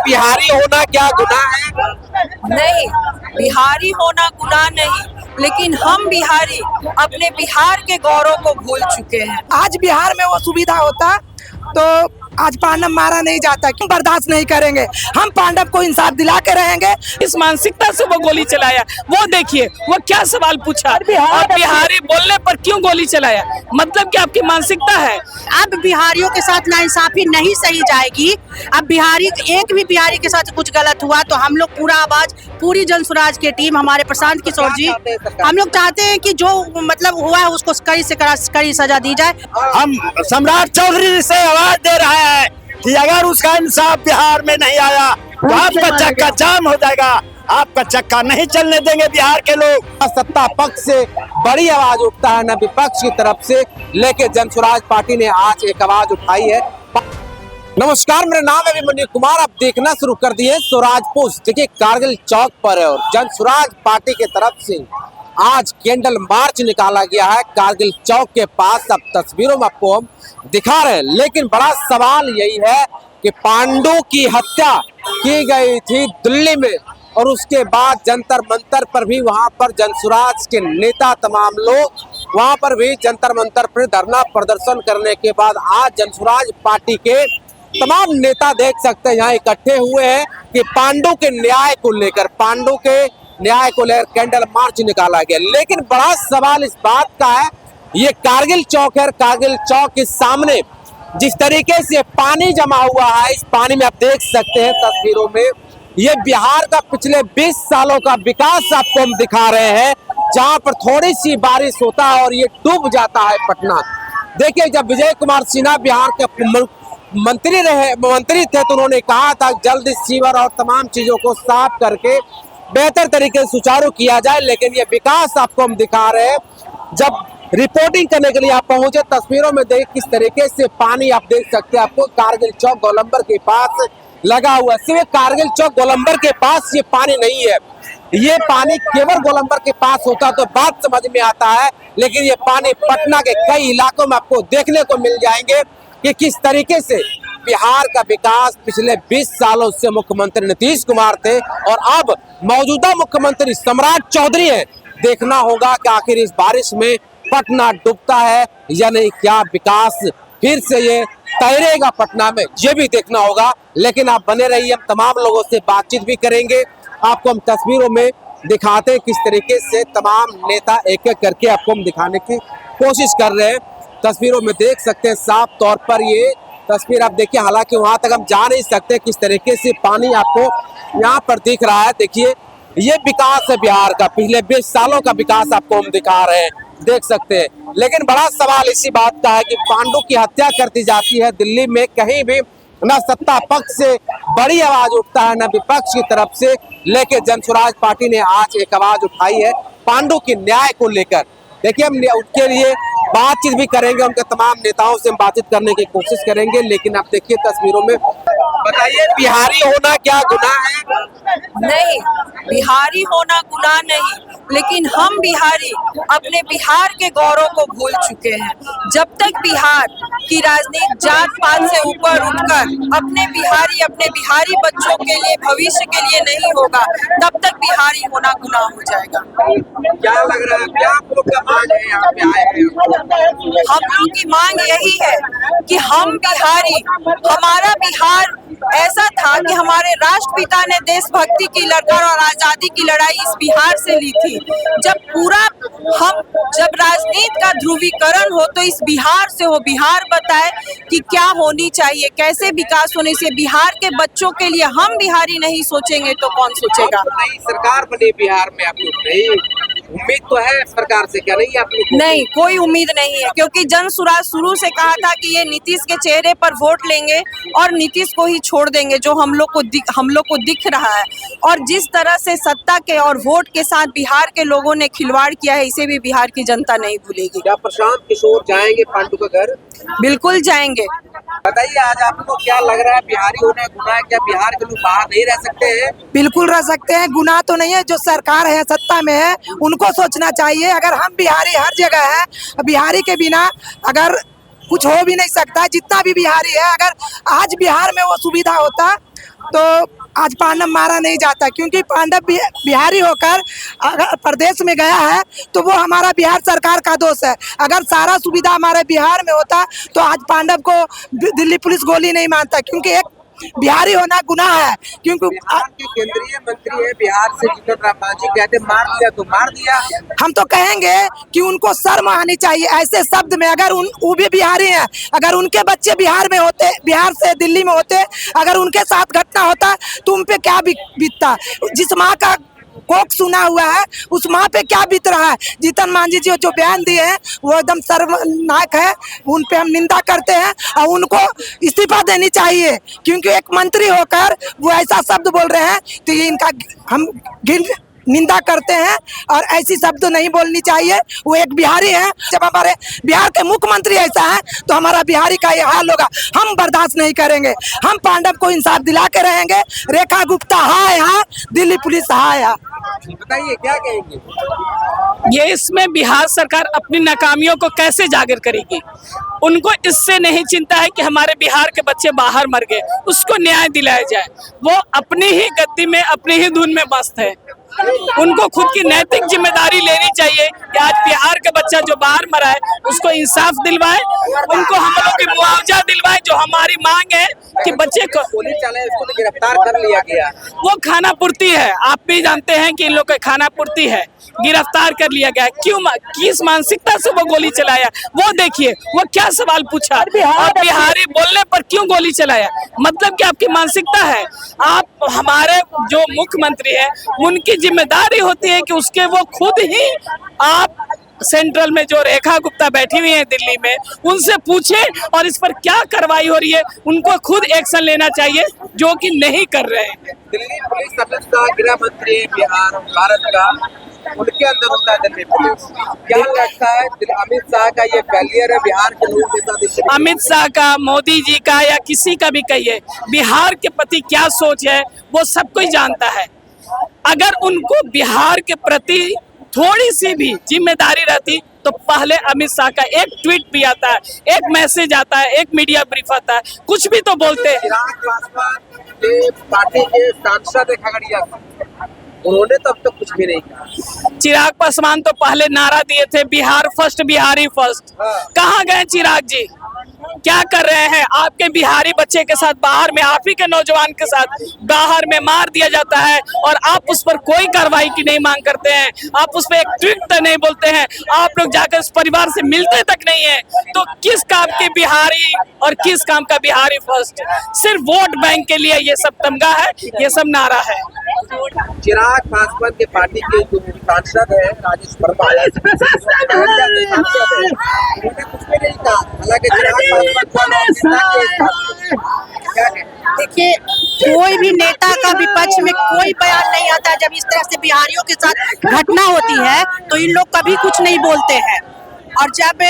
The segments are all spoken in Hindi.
बिहारी होना क्या गुनाह है? नहीं, बिहारी होना गुनाह नहीं, लेकिन हम बिहारी अपने बिहार के गौरव को भूल चुके हैं। आज बिहार में वो सुविधा होता तो आज पांडव मारा नहीं जाता। क्यों बर्दाश्त नहीं करेंगे? हम पांडव को इंसाफ दिला के रहेंगे। इस मानसिकता से वो गोली चलाया, वो देखिए वो क्या सवाल पूछा और बिहारी बोलने पर क्यों गोली चलाया, मतलब कि आपकी मानसिकता है। अब बिहारियों के साथ नाइंसाफी नहीं सही जाएगी। अब बिहारी एक भी बिहारी के साथ कुछ गलत हुआ तो हम लोग पूरा आवाज, पूरी जन स्वराज की टीम, हमारे प्रशांत किशोर जी, हम लोग चाहते हैं कि जो मतलब हुआ है उसको कड़ी से कड़ी सजा दी जाए। हम सम्राट चौधरी से आवाज दे रहे हैं कि अगर उसका इंसाफ बिहार में नहीं आया तो आपका चक्का जाम हो जाएगा, आपका चक्का नहीं चलने देंगे बिहार के लोग। सत्ता पक्ष से बड़ी आवाज उठता है न विपक्ष की तरफ से, लेकिन जन स्वराज पार्टी ने आज एक आवाज उठाई है। नमस्कार, मेरा नाम है अभिमन्यु कुमार। आप देखना शुरू कर दिए स्वराज पोस्ट। देखिए कारगिल चौक पर है और जन स्वराज पार्टी की तरफ से आज कैंडल मार्च निकाला गया है कारगिल चौक के पास। अब तस्वीरों में आपको हम दिखा रहे हैं, लेकिन बड़ा सवाल यही है कि पांडु की हत्या की गई थी दिल्ली में और उसके बाद जंतर मंतर पर भी वहां पर जन स्वराज के नेता तमाम लोग वहां पर भी जंतर मंतर पर धरना प्रदर्शन करने के बाद आज जन स्वराज पार्टी के तमाम नेता देख सकते हैं यहाँ इकट्ठे हुए हैं कि पांडु के न्याय को लेकर, पांडु के न्याय को लेकर कैंडल मार्च निकाला गया। लेकिन बड़ा सवाल इस बात का है, ये कारगिल चौक है, कारगिल चौक के सामने जिस तरीके से पानी जमा हुआ है, इस पानी में आप देख सकते हैं तस्वीरों में, ये बिहार का पिछले 20 सालों का विकास आपको हम दिखा रहे हैं, जहां पर थोड़ी सी बारिश होता है और ये डूब जाता है पटना। देखिए जब विजय कुमार सिन्हा बिहार के मंत्री थे तो उन्होंने कहा था जल्द सीवर और तमाम चीजों को साफ करके बेहतर तरीके से सुचारू किया जाए, लेकिन ये विकास आपको हम दिखा रहे हैं। जब रिपोर्टिंग करने के लिए आप पहुंचे, तस्वीरों में देख किस तरीके से पानी आप देख सकते हैं, आपको कारगिल चौक गोलंबर के पास लगा हुआ। सिर्फ कारगिल चौक गोलंबर के पास ये पानी नहीं है, ये पानी केवल गोलंबर के पास होता तो बात समझ में आता है, लेकिन ये पानी पटना के कई इलाकों में आपको देखने को मिल जाएंगे कि किस तरीके से बिहार का विकास पिछले 20 सालों से मुख्यमंत्री नीतीश कुमार थे और अब मौजूदा मुख्यमंत्री सम्राट चौधरी हैं। देखना होगा कि आखिर इस बारिश में पटना डूबता है या नहीं, क्या विकास फिर से ये तैरेगा पटना में, ये भी देखना होगा। लेकिन आप बने रहिए, हम तमाम लोगों से बातचीत भी करेंगे, आपको हम तस्वीरों में दिखाते हैं किस तरीके से तमाम नेता एक एक करके आपको हम दिखाने की कोशिश कर रहे हैं। तस्वीरों में देख सकते हैं साफ तौर पर ये तस्वीर आप देखिए, हालांकि वहां तक हम जा नहीं सकते, किस तरीके से पानी आपको यहाँ पर दिख रहा है। देखिए ये विकास है बिहार का, पिछले 20 सालों का विकास आपको हम दिखा रहे हैं, देख सकते हैं। लेकिन बड़ा सवाल इसी बात का है कि पांडु की हत्या कर दी जाती है दिल्ली में, कहीं भी न सत्ता पक्ष से बड़ी आवाज उठता है न विपक्ष की तरफ से, लेकिन जन स्वराज पार्टी ने आज एक आवाज उठाई है पांडु के न्याय को लेकर। देखिए हम उसके लिए बातचीत भी करेंगे, उनके तमाम नेताओं से हम बातचीत करने की कोशिश करेंगे। लेकिन आप देखिए तस्वीरों में, बताइए बिहारी होना क्या गुनाह है? नहीं, बिहारी होना गुनाह नहीं, लेकिन हम बिहारी अपने बिहार के गौरव को भूल चुके हैं। जब तक बिहार की राजनीति जात पात से ऊपर उठकर अपने बिहारी बच्चों के लिए, भविष्य के लिए नहीं होगा, तब तक बिहारी होना गुनाह हो जाएगा। क्या लग रहा है, क्या आप लोग का मांग है यहाँ पे आए हैं? हम लोग की मांग यही है कि हम बिहारी, हमारा बिहार ऐसा था कि हमारे राष्ट्रपिता ने देशभक्ति की लड़ाई और आजादी की लड़ाई इस बिहार से ली थी। जब राजनीति का ध्रुवीकरण हो तो इस बिहार से हो, बिहार बताए कि क्या होनी चाहिए, कैसे विकास होने से। बिहार के बच्चों के लिए हम बिहारी नहीं सोचेंगे तो कौन सोचेगा। नई सरकार बनी बिहार में, आप लोग नहीं उम्मीद तो है सरकार से, क्या नहीं आप लोग? नहीं, कोई उम्मीद नहीं है, क्योंकि जन स्वराज शुरू से कहा था कि ये नीतीश के चेहरे पर वोट लेंगे और नीतीश को ही छोड़ देंगे, जो हम लोग को दिख रहा है। और जिस तरह से सत्ता के और वोट के साथ बिहार के लोगों ने खिलवाड़ किया है, इसे भी बिहार की जनता नहीं भूलेगी। क्या प्रशांत किशोर जाएंगे पांडु का घर? बिल्कुल जाएंगे। बताइए आज आपको क्या लग रहा है, बिहारी होना गुनाह है? क्या बिहार के लोग बाहर नहीं रह सकते हैं? बिल्कुल रह सकते हैं, गुनाह तो नहीं है। जो सरकार है, सत्ता में है, उनको सोचना चाहिए। अगर हम बिहारी हर जगह है, बिहारी के बिना अगर कुछ हो भी नहीं सकता। जितना भी बिहारी है, अगर आज बिहार में वो सुविधा होता तो आज पांडव मारा नहीं जाता, क्योंकि पांडव बिहारी होकर अगर प्रदेश में गया है तो वो हमारा बिहार सरकार का दोष है। अगर सारा सुविधा हमारे बिहार में होता तो आज पांडव को दिल्ली पुलिस गोली नहीं मारता, क्योंकि एक बिहारी होना गुनाह है। क्योंकि बिहार के केंद्रीय मंत्री है बिहार से, जीतन राम मांझी कहते मार दिया तो मार दिया। हम तो कहेंगे कि उनको शर्म आनी चाहिए ऐसे शब्द में। अगर वो भी बिहारी हैं, अगर उनके बच्चे बिहार में होते, बिहार से दिल्ली में होते, अगर उनके साथ घटना होता तो उन पे क्या बीतता। जिस माँ का कोख सुना हुआ है उस माँ पे क्या बीत रहा है। जीतन मांझी जी जो बयान दिए हैं वो एकदम शर्मनाक है, उन पे हम निंदा करते हैं और उनको इस्तीफा देनी चाहिए। क्योंकि एक मंत्री होकर वो ऐसा शब्द बोल रहे हैं तो ये इनका हम निंदा करते हैं और ऐसी शब्द नहीं बोलनी चाहिए। वो एक बिहारी है, जब हमारे बिहार के मुख्यमंत्री ऐसा है तो हमारा बिहारी का ये हाल होगा। हम बर्दाश्त नहीं करेंगे, हम पांडव को इंसाफ दिला के रहेंगे। रेखा गुप्ता हाय यहाँ, दिल्ली पुलिस हाय यहाँ। बताइए क्या कहेंगे? ये इसमें बिहार सरकार अपनी नाकामियों को कैसे जाहिर करेगी। उनको इससे नहीं चिंता है कि हमारे बिहार के बच्चे बाहर मर गए, उसको न्याय दिलाया जाए। वो अपनी ही गद्दी में अपनी ही धुन में मस्त है। उनको खुद की नैतिक जिम्मेदारी लेनी चाहिए कि आज बिहार का बच्चा जो बाहर मरा है उसको इंसाफ दिलवाए, उनको हम लोग की मुआवजा दिलवाए। जो हमारी मांग है कि बच्चे को गोली चलाए उसको तो गिरफ्तार कर लिया गया। वो खाना पूर्ति है, आप भी जानते हैं कि इन लोग का खाना पूर्ति है, गिरफ्तार कर लिया गया। क्यों, किस मानसिकता से वो गोली चलाया वो देखिए। वो क्या सवाल पूछा और बिहारी बोलने पर क्यों गोली चलाया, मतलब कि आपकी मानसिकता है। आप हमारे जो मुख्यमंत्री है उनकी जिम्मेदारी होती है कि उसके वो खुद ही आप सेंट्रल में जो रेखा गुप्ता बैठी हुई है दिल्ली में उनसे पूछे और इस पर क्या कार्रवाई हो रही है उनको खुद एक्शन लेना चाहिए, जो कि नहीं कर रहे हैं। दिल्ली पुलिस अमित शाह गृह मंत्री बिहार भारत का, उनके अंदर होता है दिल्ली पुलिस। क्या लगता है अमित शाह का ये फेलियर है बिहार के लोगों के साथ? अमित शाह का, मोदी जी का या किसी का भी कहिए, बिहार के प्रति क्या सोच है वो सब कोई जानता है। अगर उनको बिहार के प्रति थोड़ी सी भी जिम्मेदारी रहती तो पहले अमित शाह का एक ट्वीट भी आता है, एक मैसेज आता है, एक मीडिया ब्रीफ आता है, कुछ भी तो बोलते। चिराग पासवान के पार्टी के सांसद खगड़िया, उन्होंने तब तक कुछ भी नहीं कहा। चिराग पासवान तो पहले नारा दिए थे बिहार फर्स्ट, बिहारी फर्स्ट। कहाँ गए चिराग जी, क्या कर रहे हैं? आपके बिहारी बच्चे के साथ बाहर में, आप ही के नौजवान के साथ बाहर में मार दिया जाता है और आप उस पर कोई कार्रवाई की नहीं मांग करते हैं। आप उस पर एक ट्वीट तक नहीं बोलते हैं, आप लोग जाकर उस परिवार से मिलते तक नहीं है। तो किस काम के बिहारी और किस काम का बिहारी फर्स्ट? सिर्फ वोट बैंक के लिए ये सब तमगा है, ये सब नारा है। चिराग पासवान के पार्टी के जो सांसद है राजेश वर्मा, उन्होंने कुछ भी नहीं कहा। हालांकि देखिए, कोई भी नेता का विपक्ष में कोई बयान नहीं आता। जब इस तरह से बिहारियों के साथ घटना होती है तो इन लोग कभी कुछ नहीं बोलते हैं। और जब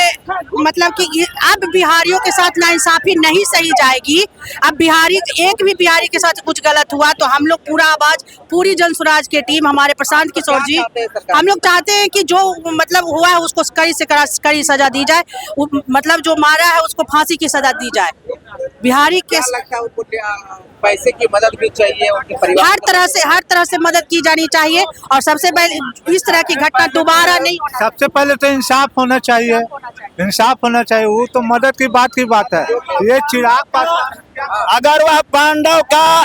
मतलब कि अब बिहारियों के साथ नाइंसाफी नहीं सही जाएगी, अब बिहारी एक भी बिहारी के साथ कुछ गलत हुआ तो हम लोग पूरा आवाज, पूरी जन स्वराज की टीम, हमारे प्रशांत किशोर जी, हम लोग चाहते हैं कि जो मतलब हुआ है उसको कड़ी से कड़ी सजा दी जाए। मतलब जो मारा है उसको फांसी की सजा दी जाए। बिहारी के लगता है उनको पैसे की मदद भी चाहिए, उनके परिवार हर तरह से मदद की जानी चाहिए और सबसे पहले इस तरह की घटना दोबारा नहीं। सबसे पहले तो इंसाफ होना चाहिए, इंसाफ होना चाहिए। वो तो मदद की बात है। ये चिराग पासवान, अगर वह पांडव का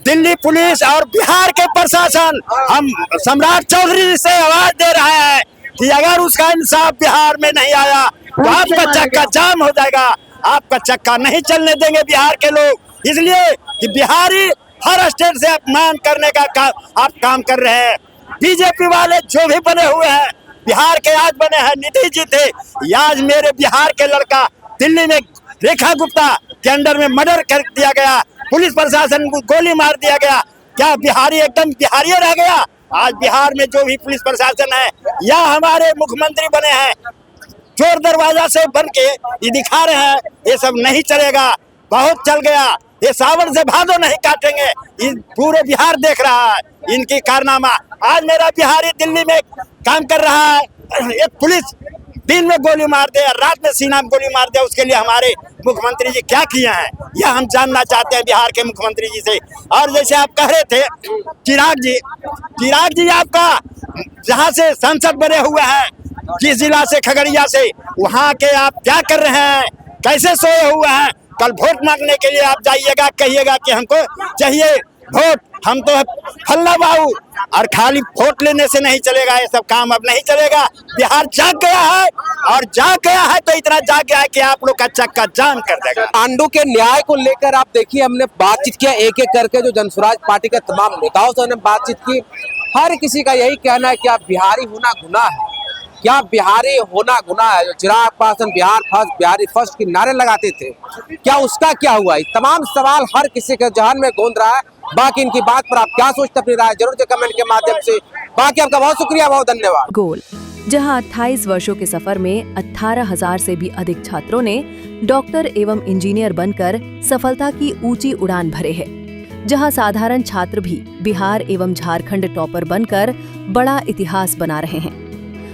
दिल्ली पुलिस और बिहार के प्रशासन, हम सम्राट चौधरी से आवाज दे रहा है कि अगर उसका इंसाफ बिहार में नहीं आया तो आपका चक्का जाम हो जाएगा। आपका चक्का नहीं चलने देंगे बिहार के लोग, इसलिए कि बिहारी हर स्टेट से अपमान करने का आप काम कर रहे हैं। बीजेपी वाले जो भी बने हुए हैं, बिहार के आज बने हैं, नीतीश जी थे, आज मेरे बिहार के लड़का दिल्ली में रेखा गुप्ता के अंडर में मर्डर कर दिया गया, पुलिस प्रशासन को गोली मार दिया गया। क्या बिहारी एकदम बिहारी रह गया? आज बिहार में जो भी पुलिस प्रशासन है या हमारे मुख्यमंत्री बने हैं, चोर दरवाजा से बन के ये दिखा रहे हैं, ये सब नहीं चलेगा। बहुत चल गया, ये सावन से भादो नहीं काटेंगे। पूरे बिहार देख रहा है इनकी कारनामा। आज मेरा बिहारी दिल्ली में काम कर रहा है, एक पुलिस दिन में गोली मार दे, रात में सीना में गोली मार दे, उसके लिए हमारे मुख्यमंत्री जी क्या किए हैं, यह हम जानना चाहते हैं बिहार के मुख्यमंत्री जी से। और जैसे आप कह रहे थे चिराग जी आपका जहाँ से सांसद बने हुए हैं, जिस जिला से, खगड़िया से, वहाँ के आप क्या कर रहे हैं, कैसे सोए हुए हैं? कल वोट मांगने के लिए आप जाइएगा, कहिएगा कि हमको चाहिए वोट, हम तो फल्ला बाबू, और खाली वोट लेने से नहीं चलेगा, ये सब काम अब नहीं चलेगा। बिहार जाग गया है, और जाग गया है तो इतना जाग गया है कि आप लोग का चक्का जाम कर देगा। पांडु के न्याय को लेकर आप देखिए, हमने बातचीत किया एक एक करके, जो जनसुराज पार्टी के तमाम नेताओं से हमने बातचीत की। हर किसी का यही कहना है कि आप बिहारी होना गुनाह है, क्या बिहारी होना गुनाह है। जो चिराग पासवान बिहार फर्स्ट, बिहारी फर्स्ट की नारे लगाते थे, क्या उसका क्या हुआ? तमाम सवाल हर किसी के जहन में गूंज रहा है। बाकी इनकी बात पर आप क्या सोचते, अपनी राय जरूर कमेंट के माध्यम से। बाकी आपका बहुत शुक्रिया, बहुत धन्यवाद। गोल, जहां 28 वर्षों के सफर में 18,000 से भी अधिक छात्रों ने डॉक्टर एवं इंजीनियर बनकर सफलता की ऊंची उड़ान भरे है, जहां साधारण छात्र भी बिहार एवं झारखंड टॉपर बनकर बड़ा इतिहास बना रहे हैं।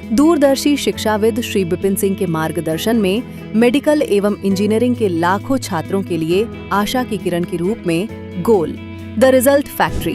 दूरदर्शी शिक्षाविद श्री विपिन सिंह के मार्गदर्शन में मेडिकल एवं इंजीनियरिंग के लाखों छात्रों के लिए आशा की किरण के रूप में गोल, द रिजल्ट फैक्ट्री